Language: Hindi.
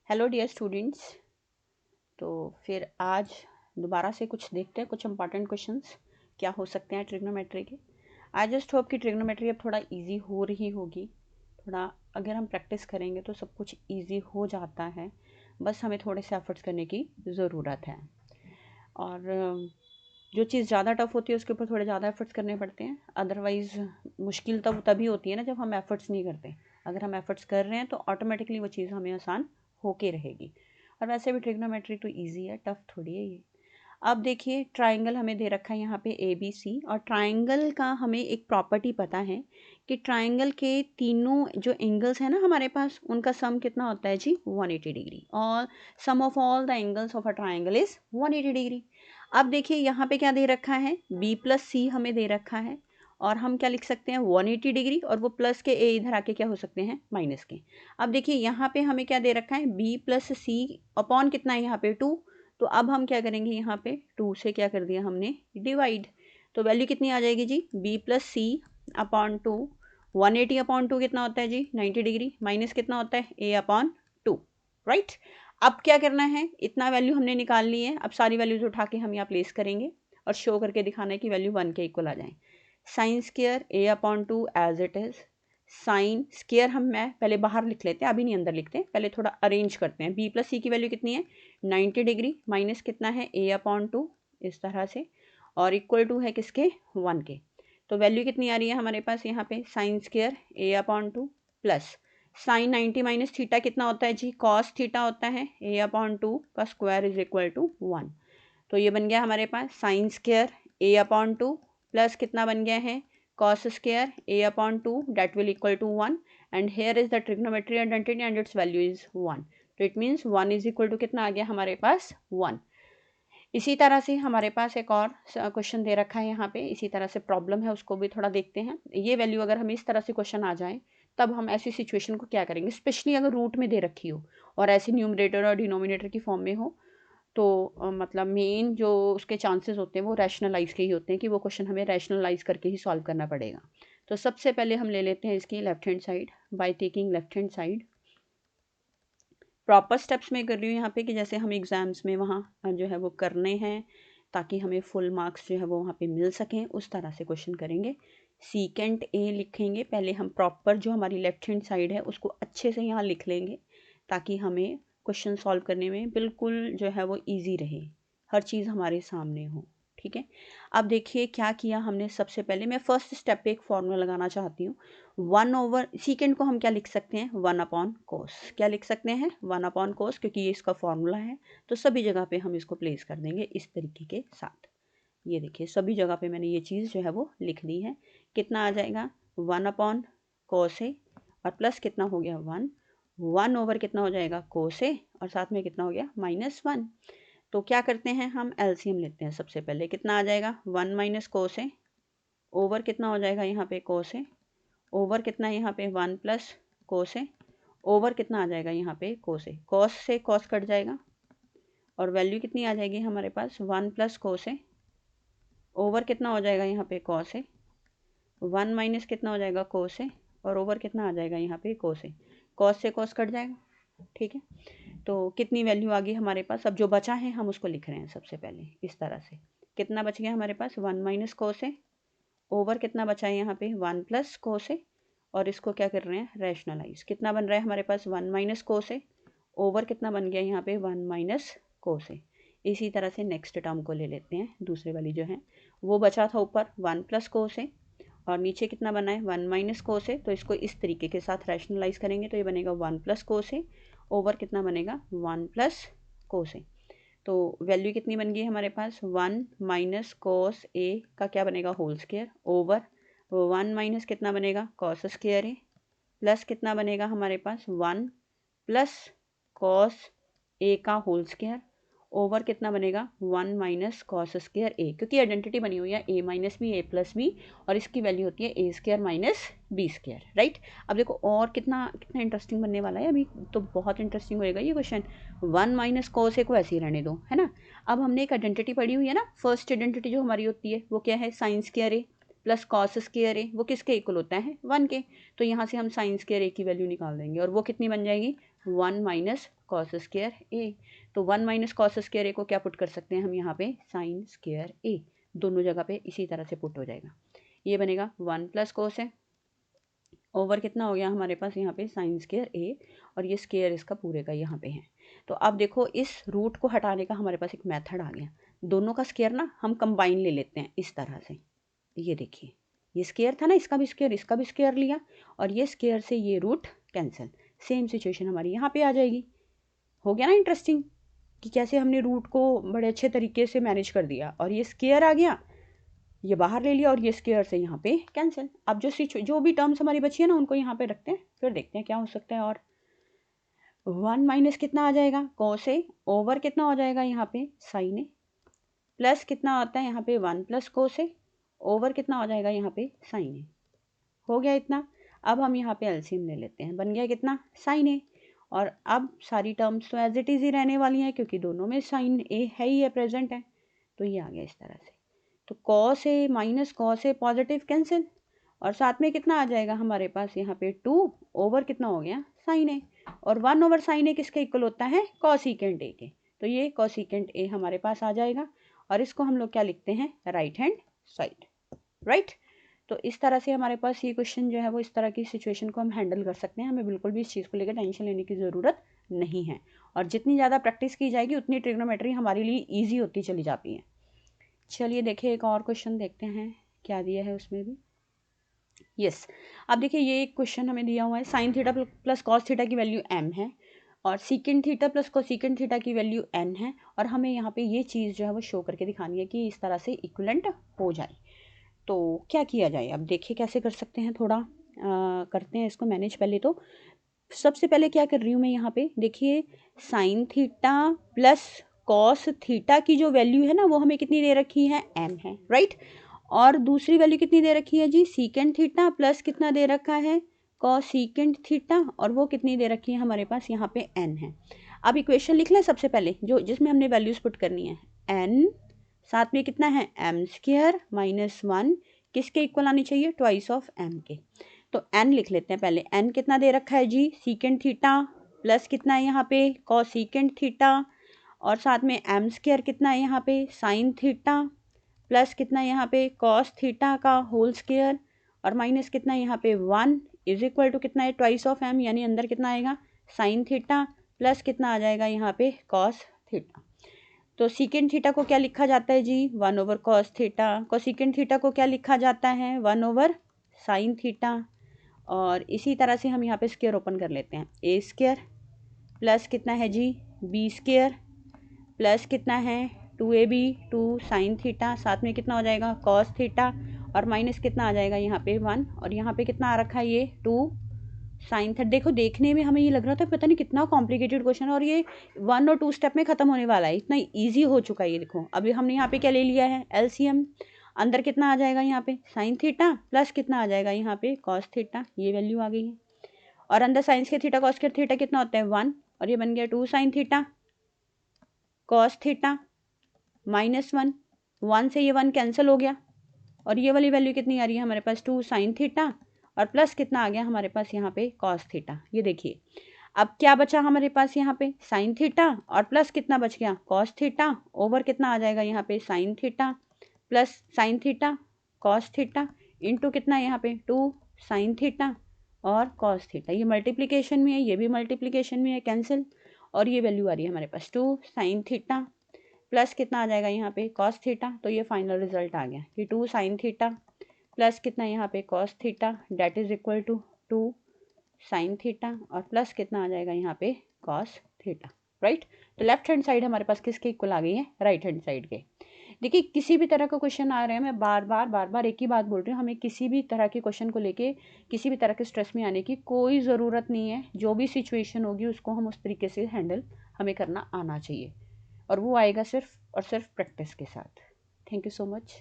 Hello dear students. तो फिर आज दोबारा से कुछ देखते हैं, कुछ इंपॉर्टेंट क्वेश्चंस क्या हो सकते हैं ट्रिग्नोमेट्री के। आई जस्ट होप कि ट्रिग्नोमेट्री अब थोड़ा इजी हो रही होगी। थोड़ा अगर हम प्रैक्टिस करेंगे तो सब कुछ इजी हो जाता है, बस हमें थोड़े से एफर्ट्स करने की ज़रूरत है। और जो चीज़ ज़्यादा टफ होती है उसके ऊपर थोड़े ज़्यादा एफर्ट्स करने पड़ते हैं, अदरवाइज़ मुश्किल तभी होती है ना जब हम एफर्ट्स नहीं करते। अगर हम एफर्ट्स कर रहे हैं तो ऑटोमेटिकली वो चीज़ हमें आसान होके रहेगी। और वैसे भी ट्रिग्नोमेट्री तो इजी है, टफ थोड़ी है ये। अब देखिए ट्राइंगल हमें दे रखा है यहाँ पे ABC, और ट्राइंगल का हमें एक प्रॉपर्टी पता है कि ट्राइंगल के तीनों जो एंगल्स हैं ना हमारे पास, उनका सम कितना होता है जी 180 डिग्री। और sum of all the angles of a triangle is 180 degree. अब देखिए यहाँ पे क्या दे रखा है, B+C हमें दे रखा है, और हम क्या लिख सकते हैं 180 डिग्री, और वो प्लस के ए इधर आके क्या हो सकते हैं माइनस के। अब देखिए यहाँ पे हमें क्या दे रखा है B+C अपॉन कितना है यहाँ पे 2। तो अब हम क्या करेंगे, यहाँ पे 2 से क्या कर दिया हमने डिवाइड। तो वैल्यू कितनी आ जाएगी जी B+C अपॉन 2। 180 अपॉन 2 कितना होता है जी 90 डिग्री, माइनस कितना होता है A अपॉन 2, राइट। अब क्या करना है, इतना वैल्यू हमने निकाल ली है। अब सारी वैल्यूज उठा के हम यहाँ प्लेस करेंगे और शो करके दिखाना है कि वैल्यू 1 के इक्वल आ जाए। Sine square A upon 2 as it is. Sine square मैं पहले बाहर लिख लेते हैं, अभी नहीं अंदर लिखते हैं, पहले थोड़ा अरेंज करते हैं। B+C की वैल्यू कितनी है 90 डिग्री, माइनस कितना है A अपॉन 2, इस तरह से, और इक्वल टू है किसके 1 के। तो वैल्यू कितनी आ रही है हमारे पास यहाँ पे sign square A upon 2 plus sign 90 minus theta कितना होता है जी कॉस थीटा होता है, A अपॉन 2 का स्क्वायर इज इक्वल टू 1। तो ये बन गया हमारे पास sine square A upon 2 plus कितना बन गया है cos square A upon 2 that will equal to 1, and here is the trigonometry identity and its value is 1. तो it means 1 is equal to कितना आ गया हमारे पास 1। इसी तरह से हमारे पास एक और क्वेश्चन दे रखा है यहाँ पे, इसी तरह से प्रॉब्लम है, उसको भी थोड़ा देखते हैं। ये वैल्यू अगर हमें इस तरह से क्वेश्चन आ जाए तब हम ऐसी सिचुएशन को क्या करेंगे, स्पेशली अगर रूट में दे रखी हो और ऐसे न्यूमरेटर और डिनोमिनेटर की फॉर्म में हो, तो मतलब मेन जो उसके चांसेस होते हैं वो रैशनलाइज के ही होते हैं कि वो क्वेश्चन हमें रैशनलाइज करके ही सॉल्व करना पड़ेगा। तो सबसे पहले हम ले लेते हैं इसकी left hand side by taking left hand side. Proper steps में कर रही हूँ यहाँ पे कि जैसे हम एग्ज़ाम्स में वहाँ जो है वो करने हैं, ताकि हमें फुल मार्क्स जो है वो वहाँ पे मिल सकें, उस तरह से क्वेश्चन करेंगे। सीकेंट A लिखेंगे पहले हम, प्रॉपर जो हमारी लेफ्ट हैंड साइड है उसको अच्छे से यहाँ लिख लेंगे, ताकि हमें क्वेश्चन सॉल्व करने में बिल्कुल जो है वो इजी रहे, हर चीज़ हमारे सामने हो, ठीक है। अब देखिए क्या किया हमने, सबसे पहले मैं फर्स्ट स्टेप पे एक फॉर्मूला लगाना चाहती हूँ। 1 ओवर सीकेंड को हम क्या लिख सकते हैं 1 अपॉन कोस, क्या लिख सकते हैं 1 अपॉन कोस, क्योंकि ये इसका फॉर्मूला है। तो सभी जगह पे हम इसको प्लेस कर देंगे इस तरीके के साथ। ये देखिए सभी जगह पे मैंने ये चीज़ जो है वो लिख दी है। कितना आ जाएगा 1 अपॉन कोस ए, और प्लस कितना हो गया 1 ओवर कितना हो जाएगा कोस ए, और साथ में कितना हो गया -1। तो क्या करते हैं हम एलसीएम लेते हैं। सबसे पहले कितना आ जाएगा 1 माइनस कोस ए, ओवर कितना हो जाएगा यहाँ पे कोस ए, ओवर कितना है यहाँ पे 1 प्लस कोस ए, ओवर कितना आ जाएगा यहाँ पे कोस ए, कॉस से कॉस कट जाएगा, और वैल्यू कितनी आ जाएगी हमारे पास 1 प्लस कोस ए, ओवर कितना हो जाएगा यहाँ पे कॉस ए, 1 माइनस कितना हो जाएगा कोस ए, और ओवर कितना आ जाएगा यहाँ पे कोस ए, कॉस से कॉस कट जाएगा, ठीक है। तो कितनी वैल्यू आ गई हमारे पास, अब जो बचा है हम उसको लिख रहे हैं सबसे पहले इस तरह से। कितना बच गया हमारे पास 1 माइनस कोस ए, ओवर कितना बचा है यहाँ पे 1 प्लस कोस ए, और इसको क्या कर रहे हैं रैशनलाइज। कितना बन रहा है हमारे पास 1 माइनस कोस ए, ओवर कितना बन गया यहाँ पे 1 माइनस कोस ए। इसी तरह से नेक्स्ट टर्म को ले लेते हैं, दूसरे वाली जो है वो बचा था ऊपर 1 प्लस कोस ए, और नीचे कितना बना है 1 माइनस कोस ए। तो इसको इस तरीके के साथ रैशनलाइज करेंगे तो ये बनेगा 1 प्लस कोस ए, ओवर कितना बनेगा 1 प्लस कोस ए। तो वैल्यू कितनी बन गई हमारे पास 1 माइनस कोस ए का क्या बनेगा होल स्क्वायर, ओवर 1 माइनस कितना बनेगा कॉस स्क्वायर ए, प्लस कितना बनेगा हमारे पास 1 प्लस कॉस ए का होल स्क्वायर, ओवर कितना बनेगा 1 माइनस कॉस स्क्वायर ए, क्योंकि आइडेंटिटी बनी हुई है a minus B A plus B, और इसकी वैल्यू होती है A square minus B square, right. अब देखो और कितना कितना इंटरेस्टिंग बनने वाला है, अभी तो बहुत इंटरेस्टिंग होएगा ये क्वेश्चन। 1 माइनस कॉस ए को ऐसे ही रहने दो, है ना। अब हमने एक आइडेंटिटी पढ़ी हुई है ना, फर्स्ट आइडेंटिटी जो हमारी होती है वो क्या है साइन स्क्वायर ए प्लस कॉस स्क्वायर ए, वो किसके इक्वल होता है 1 के। तो यहाँ से हम साइन स्क्वायर ए की वैल्यू निकाल देंगे, और वो कितनी बन जाएगी 1 माइनस कॉस स्क्वायर ए। तो 1 माइनस कॉस स्क्वायर ए को क्या पुट कर सकते हैं हम यहाँ पे, साइन स्क्वायर ए। दोनों जगह पे इसी तरह से पुट हो जाएगा। ये बनेगा 1 प्लस कोस है, ओवर कितना हो गया हमारे पास यहाँ पे साइन स्क्वायर ए, और ये स्क्वायर इसका पूरे का यहाँ पे है। तो अब देखो इस रूट को हटाने का हमारे पास एक मेथड आ गया। दोनों का स्क्वायर ना हम कंबाइन ले लेते हैं इस तरह से। ये देखिए, ये स्क्वायर था ना, इसका भी स्क्वायर लिया, और ये स्क्वायर से ये रूट कैंसिल। सेम सिचुएशन हमारी यहाँ पे आ जाएगी। हो गया ना इंटरेस्टिंग कि कैसे हमने रूट को बड़े अच्छे तरीके से मैनेज कर दिया, और ये स्क्वायर आ गया, ये बाहर ले लिया, और ये स्क्वायर से यहाँ पे कैंसिल। अब जो भी टर्म्स हमारी बची है ना उनको यहाँ पे रखते हैं, फिर देखते हैं क्या हो सकता है। और 1 माइनस कितना आ जाएगा, कॉस ए, ओवर कितना हो जाएगा यहाँ पे साइन ए, प्लस कितना आता है यहाँ पे 1 प्लस कोस ए, ओवर कितना हो जाएगा यहाँ पे साइन ए। हो गया इतना। अब हम यहाँ पे एलसीएम ले लेते हैं, बन गया कितना, साइन ए। और अब सारी टर्म्स तो एज इट इज़ ही रहने वाली हैं क्योंकि दोनों में साइन ए है ही है, प्रेजेंट है। तो ये आ गया इस तरह से। तो cos A minus cos A positive cancel, और साथ में कितना आ जाएगा हमारे पास यहाँ पे 2 ओवर कितना हो गया साइन ए, और 1 ओवर साइन ए किसके इक्वल होता है, कॉसिकेंट ए के। तो ये कॉसिकेंट ए हमारे पास आ जाएगा, और इसको हम लोग क्या लिखते हैं, राइट हैंड साइड, राइट। तो इस तरह से हमारे पास ये क्वेश्चन जो है वो इस तरह की सिचुएशन को हम हैंडल कर सकते हैं। हमें बिल्कुल भी इस चीज़ को लेकर टेंशन लेने की ज़रूरत नहीं है, और जितनी ज़्यादा प्रैक्टिस की जाएगी उतनी ट्रिग्नोमेट्री हमारे लिए ईजी होती चली जाती है। चलिए देखिए एक और क्वेश्चन देखते हैं क्या दिया है उसमें भी। यस, अब देखिए ये एक क्वेश्चन हमें दिया हुआ है, sine theta plus cos theta की वैल्यू m है, और secant theta plus cosecant theta की वैल्यू n है, और हमें यहाँ पे ये चीज़ जो है वो शो करके दिखानी है कि इस तरह से इक्विवेलेंट हो जाए। तो क्या किया जाए, अब देखिए कैसे कर सकते हैं, थोड़ा करते हैं इसको मैनेज। पहले तो सबसे पहले क्या कर रही हूँ मैं यहाँ पे, देखिए sine theta plus cos theta की जो वैल्यू है ना वो हमें कितनी दे रखी है, m है, राइट। और दूसरी वैल्यू कितनी दे रखी है जी, सीकेंट थीटा प्लस कितना दे रखा है, कॉसिकेंट थीटा, और वो कितनी दे रखी है हमारे पास यहाँ पे n है। अब इक्वेशन लिख लें सबसे पहले, जो जिसमें हमने वैल्यूज पुट करनी है, n साथ में कितना है m स्क्वायर माइनस 1 किसके इक्वल आनी चाहिए, ट्वाइस ऑफ m के। तो n लिख लेते हैं पहले, n कितना दे रखा है जी, सीकेंट थीटा प्लस कितना है यहाँ पे, कॉसिकेंट थीटा, और साथ में m स्क्वायर कितना है यहाँ पे, साइन थीटा, प्लस कितना यहाँ पे कॉस थीटा का होल स्क्वायर, और माइनस कितना यहाँ पे 1 इज इक्वल टू कितना है, ट्वाइस ऑफ m, यानी अंदर कितना आएगा साइन थीटा, प्लस कितना आ जाएगा यहाँ पे कॉस थीटा। तो सीकेंट थीटा को क्या लिखा जाता है जी, 1 over cos theta, cosecant theta को क्या लिखा जाता है, 1 ओवर साइन थीटा। और इसी तरह से हम यहाँ पे स्क्वायर ओपन कर लेते हैं, ए स्क्वायर प्लस कितना है जी, बी स्क्वायर, प्लस कितना है 2ab 2 साइन थीटा, साथ में कितना हो जाएगा कॉस थीटा, और माइनस कितना आ जाएगा यहाँ पे 1, और यहाँ पे कितना आ रखा है ये 2 साइन थीटा। देखो देखने में हमें ये लग रहा था पता नहीं कितना कॉम्प्लिकेटेड क्वेश्चन है, और ये 1 और 2 स्टेप में खत्म होने वाला है, इतना ईजी हो चुका है ये। देखो अभी हमने यहाँ पे क्या ले लिया है, एलसीएम। अंदर कितना आ जाएगा यहाँ पे साइन थीटा, प्लस कितना आ जाएगा यहाँ पे कॉस थीटा, ये वैल्यू आ गई है। और अंदर साइंस के थीटा कॉस के थीटा कितना होता है 1, और ये बन गया 2 sine theta cos theta minus 1, 1 से ये 1 कैंसिल हो गया, और ये वाली वैल्यू कितनी आ रही है हमारे पास 2 साइन थीटा, और प्लस कितना आ गया हमारे पास यहाँ पे कॉस थीटा। ये देखिए अब क्या बचा हमारे पास यहाँ पे साइन थीटा, और प्लस कितना बच गया कॉस थीटा, ओवर कितना आ जाएगा यहाँ पे sine theta plus sine theta cos theta into कितना यहाँ पे 2 साइन थीटा और कॉस थीटा। ये मल्टीप्लिकेशन में है, ये भी मल्टीप्लिकेशन में है, कैंसिल, और ये वैल्यू आ रही है हमारे पास 2 साइन थीटा प्लस कितना आ जाएगा यहाँ पे कॉस थीटा। तो ये फाइनल रिजल्ट आ गया कि 2 साइन थीटा प्लस कितना यहाँ पे cos theta that is equal to 2 sine theta, और प्लस कितना आ जाएगा यहाँ पे कॉस थीटा, राइट। तो लेफ्ट हैंड साइड हमारे पास किसके इक्वल आ गई है, राइट हैंड साइड के। देखिए किसी भी तरह का क्वेश्चन आ रहे हैं, मैं बार बार एक ही बात बोल रही हूँ, हमें किसी भी तरह के क्वेश्चन को लेके किसी भी तरह के स्ट्रेस में आने की कोई ज़रूरत नहीं है। जो भी सिचुएशन होगी उसको हम उस तरीके से हैंडल हमें करना आना चाहिए, और वो आएगा सिर्फ और सिर्फ प्रैक्टिस के साथ। Thank you so much.